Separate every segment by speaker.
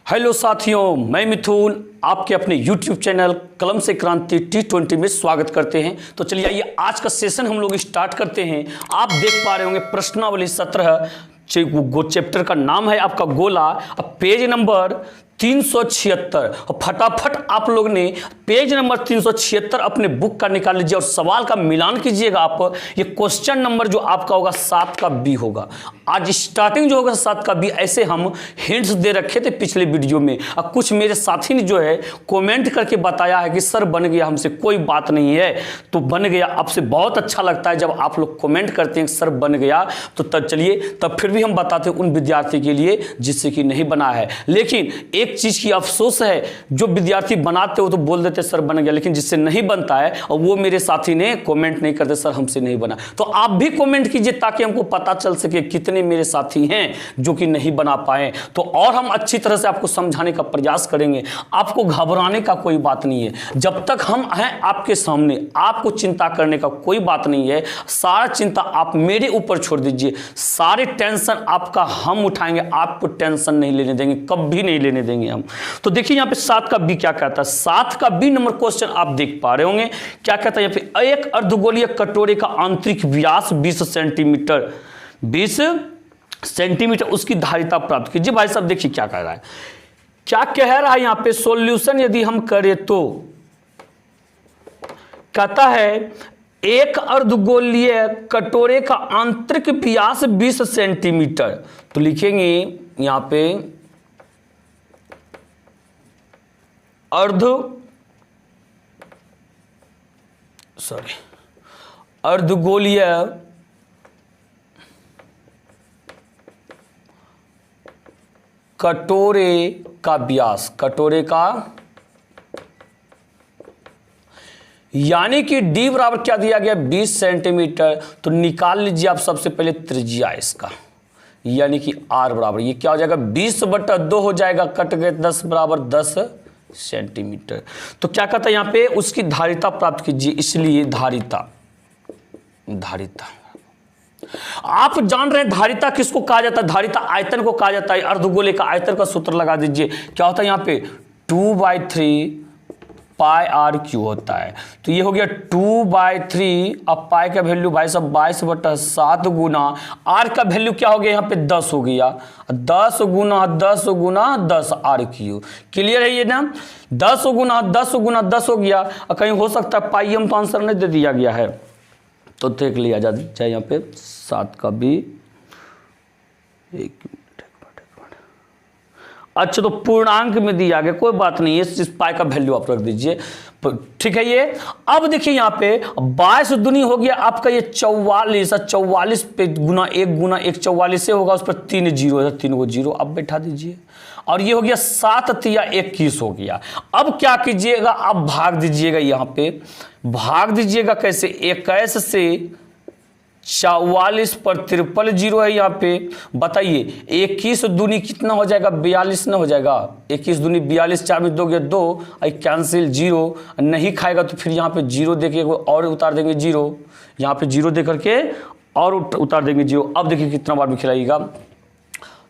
Speaker 1: Hello साथियों, मैं मिथुन आपके अपने YouTube चैनल कलम से क्रांति T20 में स्वागत करते हैं। तो चलिए आइए आज का सेशन हम लोग स्टार्ट करते हैं। आप देख पा रहे होंगे प्रश्नावली 17 चैप्टर का नाम है आपका गोला, पेज नंबर 376। और फटाफट आप लोग ने पेज नंबर 376 अपने बुक का निकाल लीजिए और सवाल का मिलान कीजिएगा। आप ये क्वेश्चन नंबर जो आपका होगा 7 का बी होगा। आज स्टार्टिंग जो होगा 7 का बी, ऐसे हम हिंट्स दे रखे थे पिछले वीडियो में। और कुछ मेरे साथी ने जो है कमेंट करके बताया है कि सर बन गया, हमसे कोई बात नहीं है। तो बन गया, आपसे बहुत अच्छा लगता है जब आप लोग कमेंट करते हैं सर बन गया। तो तब चलिए, तब फिर भी हम बताते हैं उन विद्यार्थी के लिए जिससे कि नहीं बना है। लेकिन एक चीज की अफसोस है, जो विद्यार्थी बनाते हो तो बोल देते सर बन गया, लेकिन जिससे नहीं बनता है और वो मेरे साथी ने कमेंट नहीं करते सर हमसे नहीं बना। तो आप भी कमेंट कीजिए ताकि हमको पता चल सके कितने मेरे साथी हैं जो कि नहीं बना पाए। तो और हम अच्छी तरह से आपको समझाने का प्रयास करेंगे। आपको घबराने का कोई बात नहीं है, जब तक हम हैं आपके सामने आपको चिंता करने का कोई बात नहीं है। सारा चिंता आप मेरे ऊपर छोड़ दीजिए, सारे टेंशन आपका हम उठाएंगे, आपको टेंशन नहीं लेने देंगे, कभी नहीं लेने देंगे हम। तो देखिए यहाँ पे 7 का बी क्या कहता है। 7 का बी नंबर क्वेश्चन आप देख पा रहे होंगे क्या कहता है। यहाँ पे एक अर्धगोलीय कटोरे का आंतरिक व्यास 20 सेंटीमीटर, 20 सेंटीमीटर उसकी धारिता प्राप्त कीजिए। भाई साहब देखिए क्या कह रहा है, क्या कह रहा है यहाँ पे। सॉल्यूशन यदि हम करें तो कहता है एक अर्धगोलीय कटोरे का आंतरिक व्यास 20 सेंटीमीटर। तो लिखेंगे यहाँ पे अर्धगोलीय कटोरे का व्यास, कटोरे का यानी कि डी बराबर क्या दिया गया 20 सेंटीमीटर। तो निकाल लीजिए आप सबसे पहले त्रिज्या इसका, यानी कि आर बराबर ये क्या हो जाएगा 20/2 हो जाएगा, कट गए 10 बराबर 10 सेंटीमीटर। तो क्या कहता है यहाँ पे उसकी धारिता प्राप्त कीजिए, इसलिए धारिता आप जान रहे हैं धारिता किसको कहा जाता है। धारिता आयतन को कहा जाता है। अर्धगोले का आयतन का सूत्र लगा दीजिए, क्या होता है यहाँ पे 2/3 पाई आर क्यू होता है। तो ये हो गया 2/3। अब पाई का वैल्यू भाई साहब 22/7 गुना आर का वैल्यू क्या हो गया यहाँ पे 10 हो गया, 10 गुना 10 गुना 10 आर क्यू। क्लियर है ये ना, 10 गुना 10 गुना 10 हो गया। और कहीं हो सकता है पाई हम तो आंसर नहीं दे दिया गया है, तो देख लिया जाए यहाँ पे 7 का भी। एक अच्छा, तो पूर्णांक में दिया गया, कोई बात नहीं है, इस पाई का वैल्यू आप रख दीजिए, ठीक है। ये अब देखिए यहाँ पे 22 दूनी हो गया आपका ये 44। 44 पे गुना 1 44 से होगा, उस पर 3 जीरो है, 3 को जीरो अब बैठा दीजिए। और ये हो गया 7 तिया 21 हो गया। अब क्या कीजिएगा, अब भाग दीजिएगा, यहाँ पे भाग दीजिएगा कैसे, 21 से 44 पर 53 जीरो है यहाँ पे। बताइए 21 दूनी कितना हो जाएगा 42 ना हो जाएगा। 21 दूनी 42, 4 में 2 गया 2, कैंसिल, जीरो नहीं खाएगा तो फिर यहाँ पे जीरो देके और उतार देंगे जीरो, यहाँ पे जीरो दे करके और उतार देंगे जीरो। अब देखिए कितना बार में खिलाइएगा,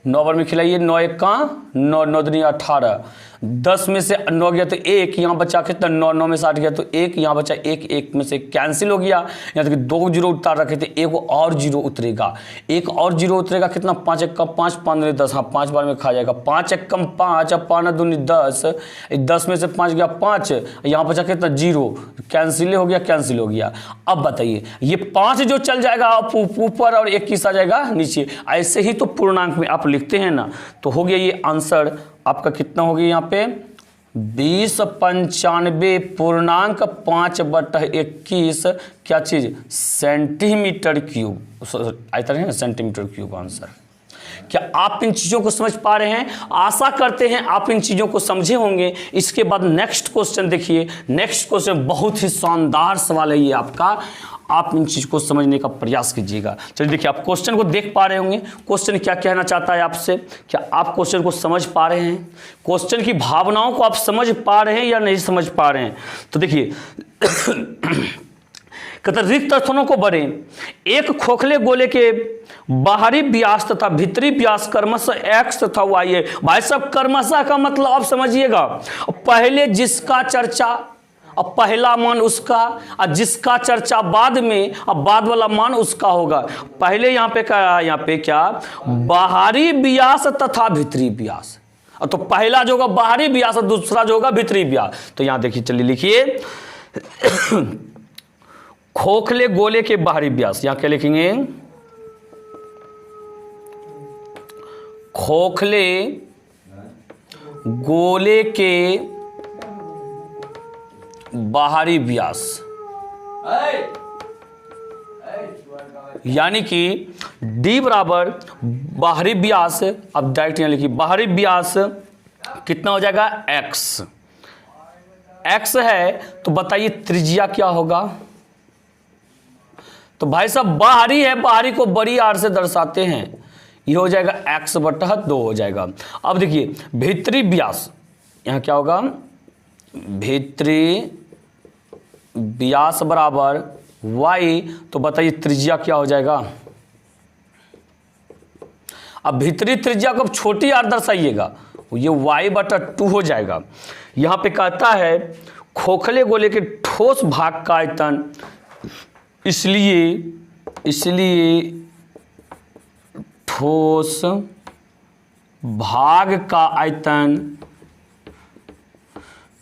Speaker 1: 9 बार में खिलाइए। 9 1 का 9, 9 दूनी 18, 10 में से 9 गया तो 1, यहाँ बचा कितना 9, 9 में से 8 गया तो 1, यहाँ बचा 1, 1 में से कैंसिल हो गया। यहाँ तक 2 जीरो उतार रखे थे, 1 और जीरो उतरेगा, 1 और जीरो उतरेगा कितना 5 1 कम 5 15 10, हाँ 5 बार में खा जाएगा। 5 1 कम 5, अब 5 दूनी 10, 10 में से 5 गया 5, यहाँ बचा कितना जीरो, कैंसिल हो गया, कैंसिल हो गया। अब बताइए ये 5 जो चल जाएगा ऊपर और 21 आ जाएगा नीचे। ऐसे ही तो पूर्णांक में आप लिखते हैं ना, तो हो गया ये आंसर आपका कितना हो गया यहाँ पे 2095 पूर्णांक 5/21 क्या चीज सेंटीमीटर क्यूब आयतन है, सेंटीमीटर क्यूब आंसर। क्या आप इन चीजों को समझ पा रहे हैं? आशा करते हैं आप इन चीजों को समझे होंगे। इसके बाद नेक्स्ट क्वेश्चन देखिए, नेक्स्ट क्वेश्चन बहुत ही शानदार सवाल है ये आपका, आप इन चीज को समझने का प्रयास कीजिएगा। चलिए देखिए, आप क्वेश्चन को देख पा रहे होंगे, क्वेश्चन क्या कहना चाहता है आपसे। क्या आप क्वेश्चन को समझ पा रहे हैं? क्वेश्चन की भावनाओं को आप समझ पा रहे हैं या नहीं समझ पा रहे हैं? तो देखिए कहते रिक्त स्थानों को भरें। एक खोखले गोले के बाहरी व्यास तथा भीतरी व्यास क्रमशः x तथा y है। भाई साहब क्रमशः का मतलब आप समझिएगा, पहले जिसका चर्चा अब पहला मान उसका, और जिसका चर्चा बाद में, अब बाद वाला मान उसका होगा। पहले यहाँ पे क्या, यहाँ पे क्या, बाहरी व्यास तथा भीतरी व्यास। तो पहला जो होगा बाहरी व्यास और दूसरा जो होगा भीतरी व्यास। तो यहाँ देखिए, चलिए लिखिए खोखले गोले के बाहरी व्यास, यहाँ क्या लिखेंगे, खोखले गोले के बाहरी व्यास, यानी कि d बराबर बाहरी व्यास। अब डायरेक्ट यहां लिखिए बाहरी व्यास कितना हो जाएगा x। x है तो बताइए त्रिज्या क्या होगा। तो भाई साहब बाहरी है, बाहरी को बड़ी आर से दर्शाते हैं, ये हो जाएगा x/2 हो जाएगा। अब देखिए भीतरी व्यास, यहां क्या होगा, भीतरी व्यास बराबर y। तो बताइए त्रिज्या क्या हो जाएगा। अब भीतरी त्रिज्या को छोटी आर दर्शाइएगा, ये y/2 हो जाएगा। यहां पे कहता है खोखले गोले के ठोस भाग का आयतन, इसलिए ठोस भाग का आयतन,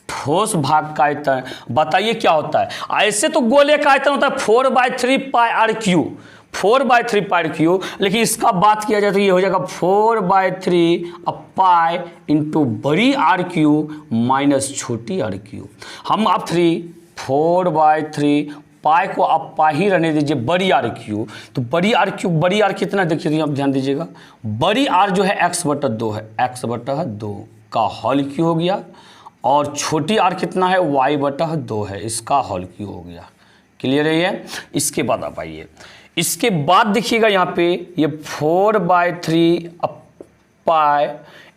Speaker 1: ठोस भाग का आयतन बताइए क्या होता है। ऐसे तो गोले का आयतन होता है 4/3 πr³, 4/3 πr³, लेकिन इसका बात किया जाए तो ये हो जाएगा 4/3 पाई इंटू बड़ी r³ माइनस छोटी r³। हम अब 4/3 पाई को आप पाई ही रहने दीजिए, बड़ी r³। तो बड़ी r³ बड़ी r कितना देखिए, आप ध्यान दीजिएगा, बड़ी r जो है x/2 है, x/2 का होल क्यू हो गया, और छोटी r कितना है, y/2 है, इसका होल क्यू हो गया। क्लियर है ये। इसके बाद आप आइए, इसके बाद देखिएगा यहाँ पे ये 4/3 पाई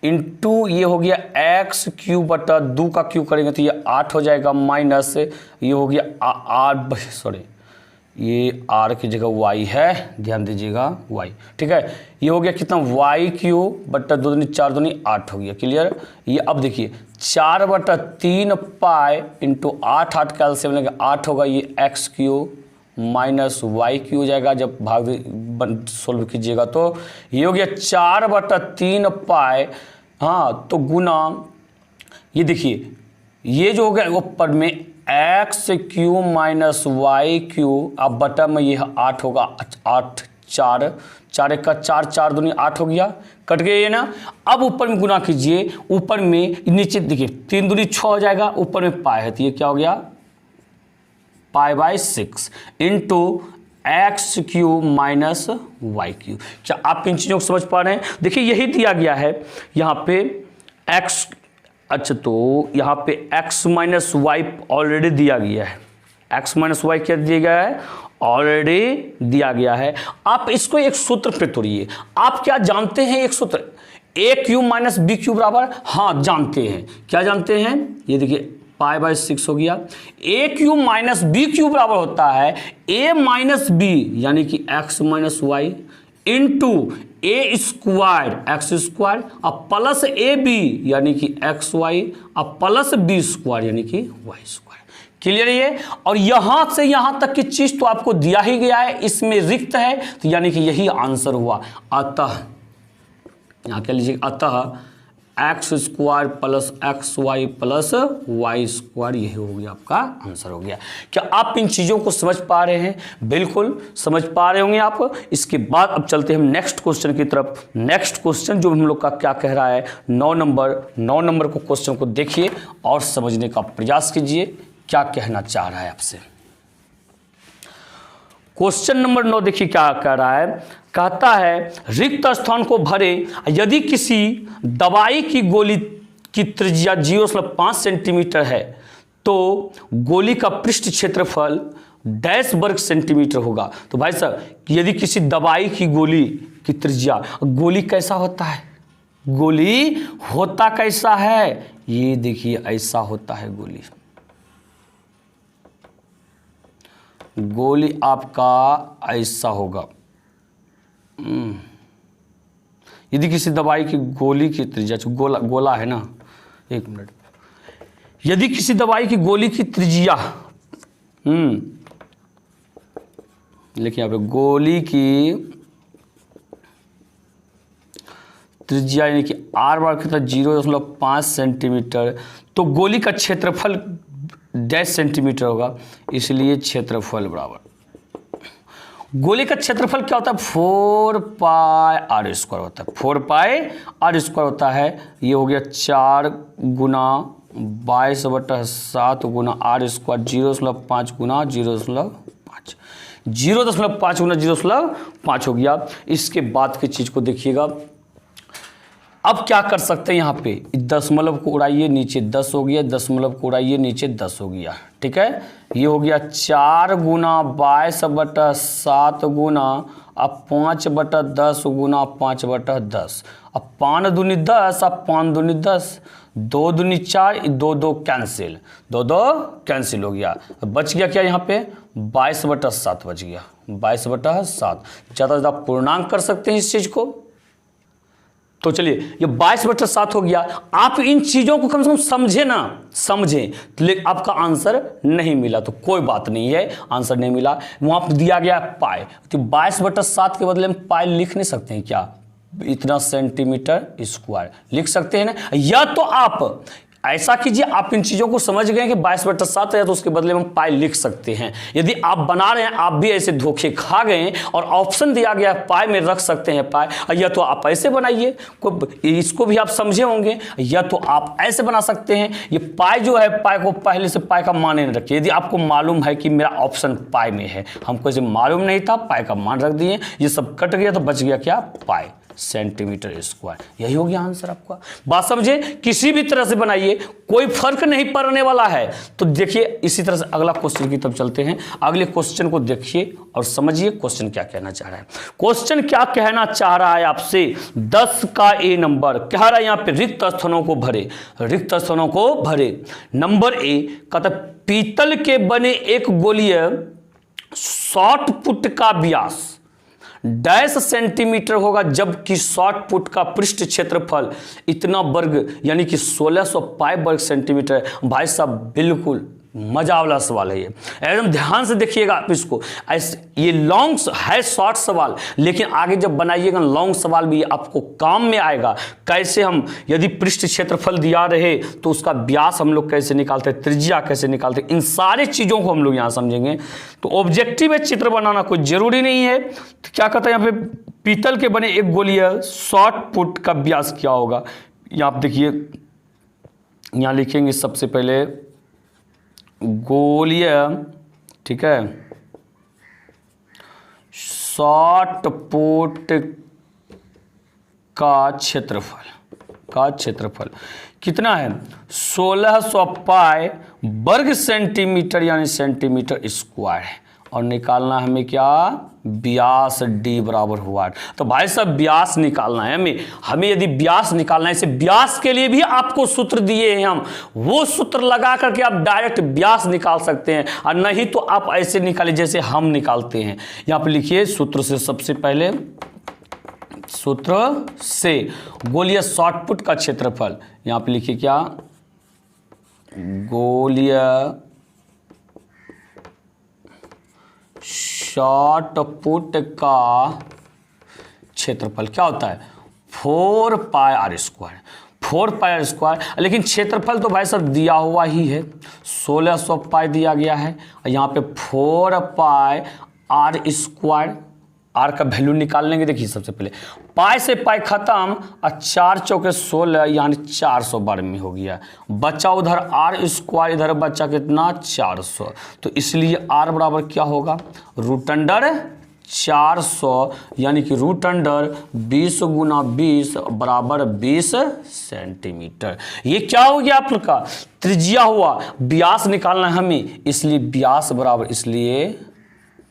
Speaker 1: इंटू ये हो गया x³/2 का क्यू करेंगे तो ये 8 हो जाएगा, माइनस ये हो गया ये r की जगह y है, ध्यान दीजिएगा y, ठीक है। ये हो गया कितना, y³/2 4 दूनी 8 हो गया। क्लियर। ये अब देखिए 4/3 पाई इंटू 8 कैल्सियम लेंगे 8 होगा, ये x³ माइनस y³ हो जाएगा जब भाग सोल्व कीजिएगा। तो ये हो गया 4/3 पाई, हाँ, तो गुना ये देखिए ये जो हो गया ऊपर में x³ माइनस y³, अब बटा में ये 8 होगा, 8 4 4 1 का 4 4 दूनी 8 हो गया, कट गया ये ना। अब ऊपर में गुना कीजिए, ऊपर में नीचे देखिए 3 दूनी 6 हो जाएगा, ऊपर में पाई है तो ये क्या हो गया π/6 इंटू x³ माइनस y³। क्या आप इन चीज़ों को समझ पा रहे हैं। देखिए यही दिया गया है यहाँ पे x, अच्छा तो यहाँ पे x माइनस वाई ऑलरेडी दिया गया है, x माइनस वाई क्या दिया गया है, ऑलरेडी दिया गया है। आप इसको एक सूत्र पे तोड़िए। आप क्या जानते हैं, एक सूत्र a³ माइनस b³ बराबर, हाँ जानते हैं, क्या जानते हैं, ये देखिए π/6 हो गया। a³ माइनस b³ बराबर होता है a माइनस b यानी कि x minus Y into a² x² अब प्लस ab यानी कि xy अब प्लस b² यानी कि y²। क्लियर ये। और यहां से यहां तक की चीज तो आपको दिया ही गया है, इसमें रिक्त है तो यानी कि यही आंसर हुआ। अतः यहां क्या लीजिए, अतः x² plus xy plus y², यही हो गया आपका आंसर हो गया। क्या आप इन चीज़ों को समझ पा रहे हैं, बिल्कुल समझ पा रहे होंगे आप। इसके बाद अब चलते हैं हम नेक्स्ट क्वेश्चन की तरफ। नेक्स्ट क्वेश्चन जो हम लोग का क्या कह रहा है, 9 नंबर को क्वेश्चन को देखिए और समझने का प्रयास कीजिए क्या कहना चाह रहा है आपसे। क्वेश्चन नंबर 9 देखिए क्या कह रहा है, कहता है रिक्त स्थान को भरे यदि किसी दवाई की गोली की त्रिज्या 0.5 सेंटीमीटर है तो गोली का पृष्ठ क्षेत्रफल डैश वर्ग सेंटीमीटर होगा। तो भाई साहब यदि किसी दवाई की गोली की त्रिज्या, गोली कैसा होता है, गोली होता कैसा है, ये देखिए ऐसा होता है गोली। गोली आपका ऐसा होगा। यदि किसी दवाई की गोली की त्रिज्या, गोला है ना, एक मिनट, यदि किसी दवाई की गोली की त्रिज्या, लिखिए यहाँ पे, गोली की त्रिज्या यानी कि आर बार कितना 0.5 सेंटीमीटर, तो गोली का क्षेत्रफल डैश सेंटीमीटर होगा, इसलिए क्षेत्रफल बराबर, गोली का क्षेत्रफल क्या होता है 4 पाई आर स्क्वायर होता है, 4 पाई आर स्क्वायर होता है। ये हो गया 4 गुना 22/7 गुना आर स्क्वायर, 0.5 गुना 0.5, 0.5 गुना 0.5 हो गया। इसके बाद की चीज़ को देखिएगा, अब क्या कर सकते हैं, यहाँ पे दशमलव को उड़ाइए, नीचे 10 हो गया, दशमलव को उड़ाइए, नीचे 10 हो गया, ठीक है। ये हो गया 4 गुना 22/7 गुना अब 5/10 गुना 5/10, अब 5 दूनी 10, अब 5 दूनी 10, 2 दूनी 4, 2 2 कैंसिल, 2 2 कैंसिल हो गया, बच गया क्या यहाँ पे 22/7 बच गया, 22/7। ज़्यादा ज़्यादा पूर्णांक कर सकते हैं इस चीज़ को। तो चलिए ये 22/7 हो गया। आप इन चीज़ों को कम से कम समझे ना, समझें, लेकिन आपका आंसर नहीं मिला तो कोई बात नहीं है, आंसर नहीं मिला, वहाँ पर दिया गया पाई, तो 22/7 के बदले में पाई लिख नहीं सकते हैं क्या, इतना सेंटीमीटर स्क्वायर लिख सकते हैं ना। या तो आप ऐसा कीजिए, आप इन चीज़ों को समझ गए कि 22/7 है तो उसके बदले में पाई लिख सकते हैं। यदि आप बना रहे हैं, आप भी ऐसे धोखे खा गए और ऑप्शन दिया गया पाई में रख सकते हैं पाई, या तो आप ऐसे बनाइए, इसको भी आप समझे होंगे, या तो आप ऐसे बना सकते हैं। ये पाई जो है, पाई को पहले से पाई का मान नहीं रखिए। यदि आपको मालूम है कि मेरा ऑप्शन पाई में है, हमको इसे मालूम नहीं था, पाई का मान रख दिए, ये सब कट गया तो बच गया क्या पाई सेंटीमीटर स्क्वायर। यही हो गया आंसर आपका। बात समझे, किसी भी तरह से बनाइए, कोई फर्क नहीं पड़ने वाला है। तो देखिए इसी तरह से अगला क्वेश्चन की तरफ चलते हैं। अगले क्वेश्चन को देखिए और समझिए क्वेश्चन क्या कहना चाह रहा है। क्वेश्चन क्या कहना चाह रहा है आपसे, 10 का ए नंबर कह रहा है यहाँ पे रिक्त स्थानों को भरे, रिक्त स्थानों को भरे। नंबर ए कहता पीतल के बने एक गोलीय शॉर्ट पुट का व्यास डैश सेंटीमीटर होगा, जबकि शॉर्ट पुट का पृष्ठ क्षेत्रफल इतना वर्ग यानी कि 1600 पाई वर्ग सेंटीमीटर। भाई साहब बिल्कुल मजा वाला सवाल है ये, एकदम ध्यान से देखिएगा आप इसको। ऐसे ये लॉन्ग है, शॉर्ट सवाल, लेकिन आगे जब बनाइएगा लॉन्ग सवाल भी आपको काम में आएगा। कैसे हम, यदि पृष्ठ क्षेत्रफल दिया रहे तो उसका व्यास हम लोग कैसे निकालते हैं, त्रिज्या कैसे निकालते हैं, इन सारी चीज़ों को हम लोग यहाँ समझेंगे। तो ऑब्जेक्टिव है, चित्र बनाना कोई जरूरी नहीं है। तो क्या कहता है यहाँ पे, पीतल के बने एक गोलीय शॉर्ट पुट का व्यास क्या होगा। यहाँ आप देखिए, यहाँ लिखेंगे सबसे पहले गोलीय, ठीक है, शॉर्ट पुट का क्षेत्रफल कितना है 1600 पाई वर्ग सेंटीमीटर यानी सेंटीमीटर स्क्वायर है, और निकालना हमें क्या, व्यास डी बराबर हुआ। तो भाई साहब व्यास निकालना है हमें यदि व्यास निकालना है, इसे व्यास के लिए भी आपको सूत्र दिए हैं हम, वो सूत्र लगा करके आप डायरेक्ट व्यास निकाल सकते हैं, और नहीं तो आप ऐसे निकालिए जैसे हम निकालते हैं। यहाँ पे लिखिए सूत्र से, सबसे पहले सूत्र से गोलीय शॉर्ट पुट का क्षेत्रफल, यहाँ पे लिखिए क्या, गोलीय शॉर्ट पुट का क्षेत्रफल क्या होता है 4 pi R square, 4 pi R square. लेकिन क्षेत्रफल तो भाई साहब दिया हुआ ही है, 1600 पाई दिया गया है, और यहाँ पे 4 पाई आर स्क्वायर, आर का वैल्यू निकाल लेंगे। देखिए सबसे पहले पाई से पाई खत्म, और 4 चौके 16 यानी 400 बार में हो गया, बचा उधर आर स्क्वायर, इधर बचा कितना 400, तो इसलिए आर बराबर क्या होगा, रूट अंडर 400 यानी कि रूट अंडर 20 गुना 20 बराबर 20 सेंटीमीटर। ये क्या हो गया आप लोग का त्रिज्या हुआ, व्यास निकालना है हमें, इसलिए व्यास बराबर, इसलिए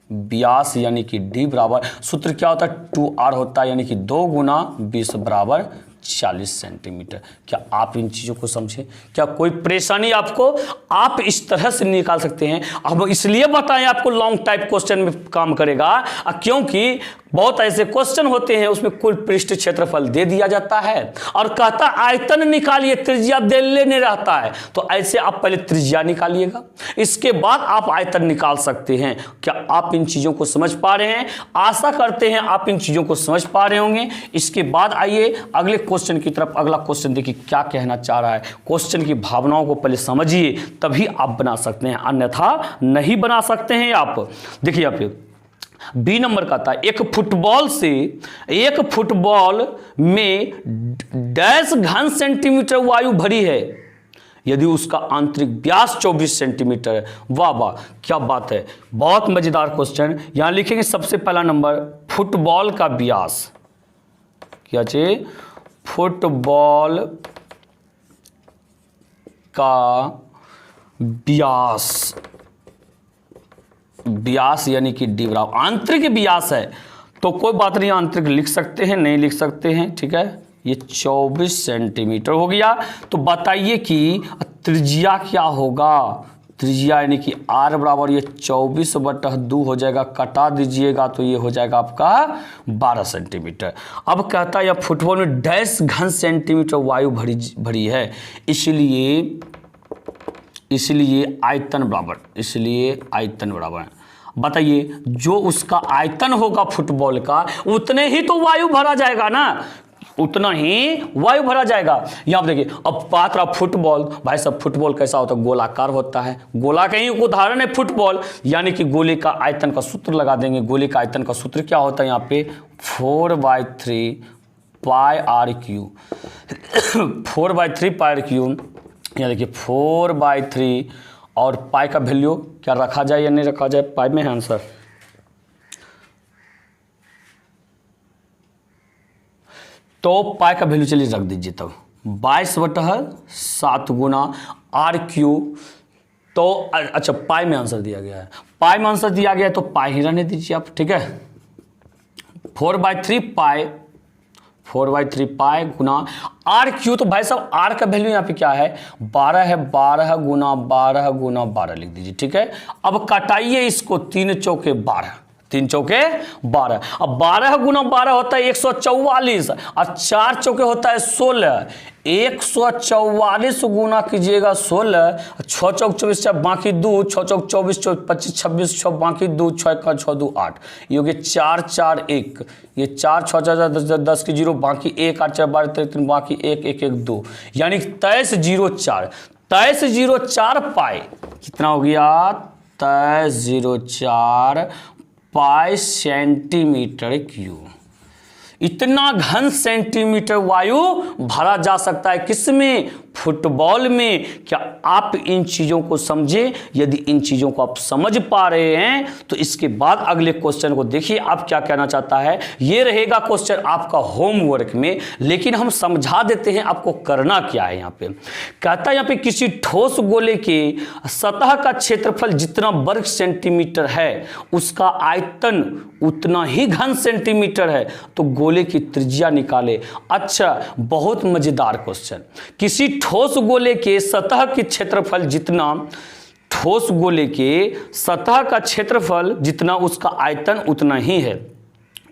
Speaker 1: व्यास यानी कि डी बराबर, सूत्र क्या होता है 2r होता है, यानी कि 2 गुना 20 बराबर 40 सेंटीमीटर। क्या आप इन चीज़ों को समझें? क्या कोई परेशानी आपको? आप इस तरह से निकाल सकते हैं। अब इसलिए बताएं आपको लॉन्ग टाइप क्वेश्चन में काम करेगा, क्योंकि बहुत ऐसे क्वेश्चन होते हैं उसमें कुल पृष्ठ क्षेत्रफल दे दिया जाता है और कहता आयतन निकालिए, त्रिज्या दे लेने रहता है। तो ऐसे आप पहले त्रिज्या निकालिएगा, इसके बाद आप आयतन निकाल सकते हैं। क्या आप इन चीज़ों को समझ पा रहे हैं? आशा करते हैं आप इन चीज़ों को समझ पा रहे होंगे। इसके बाद आइए अगले क्वेश्चन की तरफ। अगला क्वेश्चन देखिए क्या कहना चाह रहा है। क्वेश्चन की भावनाओं को पहले समझिए, तभी आप बना सकते हैं, अन्यथा नहीं बना सकते हैं आप। देखिए यहाँ पे बी नंबर का था, एक फुटबॉल में डैश घन सेंटीमीटर वायु भरी है यदि उसका आंतरिक व्यास 24 सेंटीमीटर है। वाह वाह, क्या बात है, बहुत मजेदार क्वेश्चन। यहां लिखेंगे सबसे पहला नंबर फुटबॉल का व्यास। क्या चाहिए? फुटबॉल का व्यास, व्यास यानी कि डी बराबर आंतरिक व्यास है तो कोई बात नहीं, आंतरिक लिख सकते हैं, नहीं लिख सकते हैं, ठीक है। ये 24 सेंटीमीटर हो गया। तो बताइए कि त्रिज्या क्या होगा? त्रिज्या यानी कि आर बराबर ये 24/2 हो जाएगा, कटा दीजिएगा तो ये हो जाएगा आपका 12 सेंटीमीटर। अब कहता है यह फुटबॉल में डैश घन सेंटीमीटर वायु भरी है, इसलिए आयतन बराबर, बताइए जो उसका आयतन होगा फुटबॉल का उतने ही तो वायु भरा जाएगा ना, उतना ही वायु भरा जाएगा। यहाँ पे देखिए अब बात रहा फुटबॉल। भाई साहब फुटबॉल कैसा होता है? गोलाकार होता है। गोला का ही उदाहरण है फुटबॉल, यानी कि गोले का आयतन का सूत्र लगा देंगे। गोले का आयतन का सूत्र क्या होता है? यहाँ पे 4/3 pi R cube 4/3 pi R cube. यहाँ देखिए 4/3 और पाई का वैल्यू क्या रखा जाए या नहीं रखा जाए? पाई में है आंसर। तो पाई का वैल्यू चलिए रख दीजिए तब 22/7 गुना आर क्यू। तो अच्छा पाई में आंसर दिया गया है, पाई में आंसर दिया गया है तो पाई ही रहने दीजिए आप, ठीक है। 4/3 पाई गुना आर क्यू। तो भाई साहब आर का वैल्यू यहाँ पे क्या है? 12 है, 12 गुना 12 गुना 12 लिख दीजिए, ठीक है। अब कटाइए इसको, 3 चौके 12, 3 चौके 12। अब 12 गुना 12 होता है 144 और 4 चौके होता है 16। 144 गुना कीजिएगा 16, 6 चौक 24, बाकी 2, 6 चौक 24, 25, 26, 6 बाकी 2, 6 का 6 2 8, ये हो गया 4 4 1। ये 4 6 4 10 की 0, बाकी 1 8 4 12 13, बाकी 1 1 1 2, यानी 2304 पाई। कितना हो गया? 2304 पाई सेंटीमीटर क्यूब। इतना घन सेंटीमीटर वायु भरा जा सकता है किसमें? फुटबॉल में। क्या आप इन चीज़ों को समझे? यदि इन चीज़ों को आप समझ पा रहे हैं तो इसके बाद अगले क्वेश्चन को देखिए आप क्या कहना चाहता है। ये रहेगा क्वेश्चन आपका होमवर्क में, लेकिन हम समझा देते हैं आपको करना क्या है। यहाँ पे कहता है, यहाँ पे किसी ठोस गोले के सतह का क्षेत्रफल जितना वर्ग सेंटीमीटर है उसका आयतन उतना ही घन सेंटीमीटर है, तो गोले की त्रिज्या निकाले। अच्छा, बहुत मजेदार क्वेश्चन। किसी ठोस गोले के सतह के क्षेत्रफल जितना, ठोस गोले के सतह का क्षेत्रफल जितना उसका आयतन उतना ही है।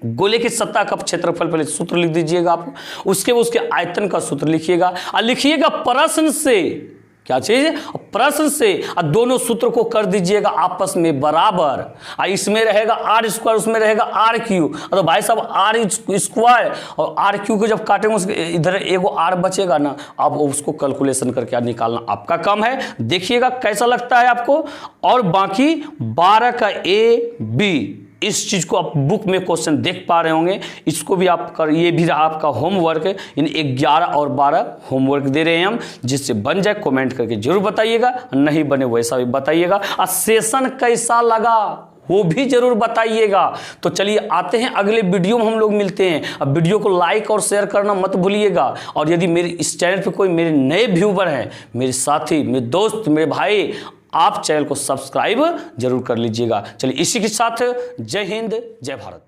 Speaker 1: गोले की सतह का क्षेत्रफल पहले सूत्र लिख दीजिएगा आप, उसके आयतन का सूत्र लिखिएगा और लिखिएगा प्रश्न से। क्या चीज? प्रश्न से। और दोनों सूत्र को कर दीजिएगा आपस में बराबर। और इसमें रहेगा आर स्क्वायर, उसमें रहेगा आर क्यू। तो भाई साहब आर स्क्वायर और आर क्यू को जब काटेंगे इधर एगो आर बचेगा ना, आप उसको कैलकुलेशन करके निकालना आपका काम है। देखिएगा कैसा लगता है आपको। और बाकी 12 का ए बी, इस चीज को आप बुक में क्वेश्चन देख पा रहे होंगे। इसको भी आप कर, ये भी आपका होमवर्क है। इन 11 और 12 होमवर्क दे रहे हैं हम, जिससे बन जाए कमेंट करके जरूर बताइएगा, नहीं बने वैसा भी बताइएगा। और सेशन कैसा लगा वो भी जरूर बताइएगा। तो चलिए आते हैं अगले वीडियो में, हम लोग मिलते हैं। अब वीडियो को लाइक और शेयर करना मत भूलिएगा। और यदि मेरे इस चैनल पे कोई मेरे नए व्यूवर हैं, मेरे साथी, मेरे दोस्त, मेरे भाई, आप चैनल को सब्सक्राइब जरूर कर लीजिएगा। चलिए इसी के साथ जय हिंद, जय भारत।